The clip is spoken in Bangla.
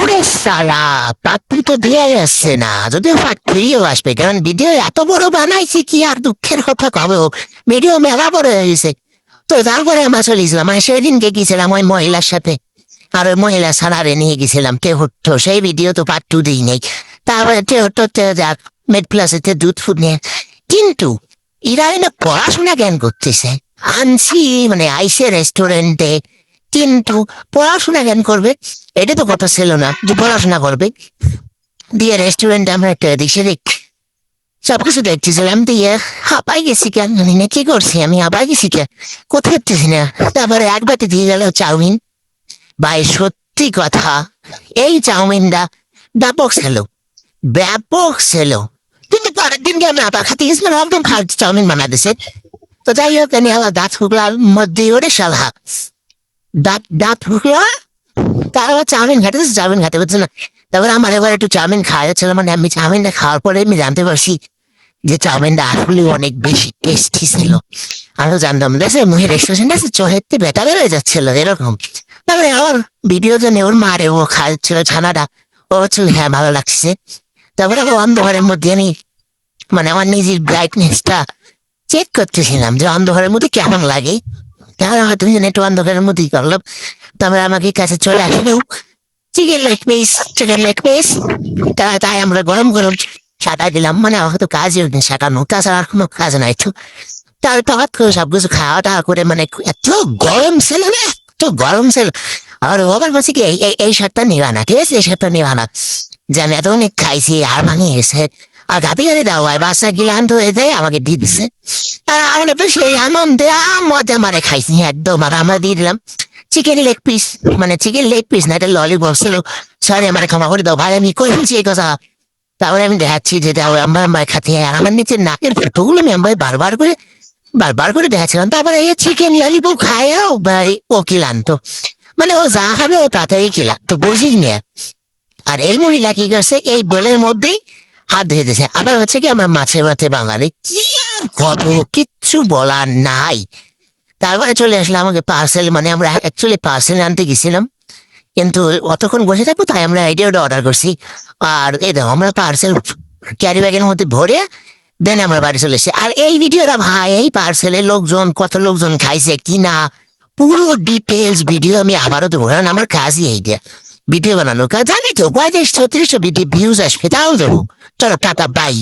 ওরে সালা, পাপ্পু তো দিয়ে আসছে না, যদিও পার্ট থ্রিও আসবে, কারণ ভিডিও এত বড় বানাইছি কি আর দুঃখের কথা কবে। ভিডিও মেলা বড় হয়ে গেছে। তো তারপরে আমরা চলেছিলাম, মানে সেদিনকে গেছিলাম ওই মহিলার সাথে, আর ওই মহিলা সারারে নিয়ে গেছিলাম টেহট্ট, সেই ভিডিও তো পার্ট টু দিই নেই। তারপরে টেহট্টতে যাক মেড প্লাসেতে দুধ ফুড নিয়ে, কিন্তু এরা না পড়াশোনা জ্ঞান করতেছে। আনছি মানে আইসে রেস্টুরেন্টে, কিন্তু পড়াশোনা জ্ঞান করবে এটা তো কথা ছিল না যে পড়াশোনা করবে। দিয়ে রেস্টুরেন্টে আমরা একটা দিকে সবকিছু দেখতেছিলাম, দিয়ে হাঁপাই গেছি কেন জানি না, কি করছি আমি, হাঁপাই গেছি কেন কোথায় দেখতেছি না। তারপরে এক বাটি দিয়ে গেল চাউমিন। ভাই সত্যি কথা, এই চাউমিনটা ব্যাপক ছিল, ব্যাপক ছিল। কিন্তু পরের দিনকে আমি আবার খাতে গেছিলাম, একদম ফালতু চাউমিন বানা দিছে। তো যাই হোক, আমি আমার দাঁত হুকলার মধ্যে ওরে সালহা দাঁত হুকলা, তারপর চাউমিন খাইতেছে, চাউমিন খাইতে পারছে না। তারপরে আমার এবার একটু চাউমিন খাওয়াচ্ছিল, মানে আমি চাউমিনটা খাওয়ার পরে আমি জানতে পারছি যে চাউমিনটা আসলে অনেক বেশি টেস্টি ছিল। আমিও জানতাম দেশে মুখের এক্সপ্রেশন আছে চোহেরতে বেটার হয়ে যাচ্ছিল এরকম। তারপরে আমার ভিডিও জন্য ওর মারে ও খাচ্ছিল ছানাটা, ও হচ্ছিল হ্যাঁ ভালো লাগছে। তারপরে আমার অন্ধকারের মধ্যে আমি মানে আমার নিজের ব্রাইটনেসটা চেক করতেছিলাম যে অন্ধকারের মধ্যে কেমন লাগে। তাহলে হয়তো একটু অন্ধকারের মধ্যেই করলাম। তারপরে আমাকে কাছে চলে আসলো chicken leg piece, chicken leg piece. তাই আমরা গরম গরম সাদা দিলাম, মানে আমার তো কাজই সাঁটানো, তাছাড়া আর কোনো কাজ নাই তো। তার হঠাৎ করে সবকিছু খাওয়া দাওয়া করে, মানে এত গরম ছিল না, এত গরম ছিল। আর আবার বলছি কি এই শার্টটা নিবা না, ঠিক আছে, এই শার্টটা নিবা না, যে আমি এত অনেক খাইছি আর ভাঙিয়ে গেছে। আর গাড়ি গাড়ি দেওয়া হয়, বাচ্চা গিলান্ত হয়ে যায় আমাকে দিয়ে দিচ্ছে। আর আমরা তো সেই আনন্দে মজা মারে খাইছি একদম। আর আমরা দিয়ে দিলাম চিকেন লেগ পিস, মানে চিকেন লেগ পিস না, এটা ললিপপ ছিল। সরি আমার ক্ষমা করে দাও ভাই, আমি করেছি এই কথা। তারপরে আমি দেখাচ্ছি যে আমার মায়ের খাতে, আর আমার নিচে নাকের ফটোগুলো আমি আমার বারবার করে দেখাচ্ছিলাম। তারপরে এই চিকেন ললিপপ খায়ও ভাই ও কিলান্ত, মানে ও যা খাবে ও তাড়াতাড়ি কিলান্ত, বুঝিস না। আর এই মহিলা কি করছে, এই বোলের মধ্যেই হাত ধুয়ে দিয়েছে। আবার হচ্ছে কি আমার মাছে মাছে বাঙালি, কি আর কত কিচ্ছু বলার নাই। তারপরে চলে আসলে আমাকে পার্সেল, মানে আমরা অ্যাকচুয়ালি পার্সেল আনতে গেছিলাম, কিন্তু অতক্ষণ বসে থাকবো তাই আমরা আইডিয়াটা অর্ডার করছি। আর এই দেখো আমরা পার্সেল ক্যারি ব্যাগের মধ্যে ভরে দেন আমরা বাড়ি চলে এসেছি। আর এই ভিডিওটা ভাই, এই পার্সেলে লোকজন কত লোকজন খাইছে কি না, পুরো ডিটেলস ভিডিও আমি আবারও দেবো, কারণ আমার কাজই এইটা ভিডিও বানানো কাজ, জানি তো 35-36 ভিডিও ভিউজ আসবে, তাও দেবো। চলো টাটা বাই।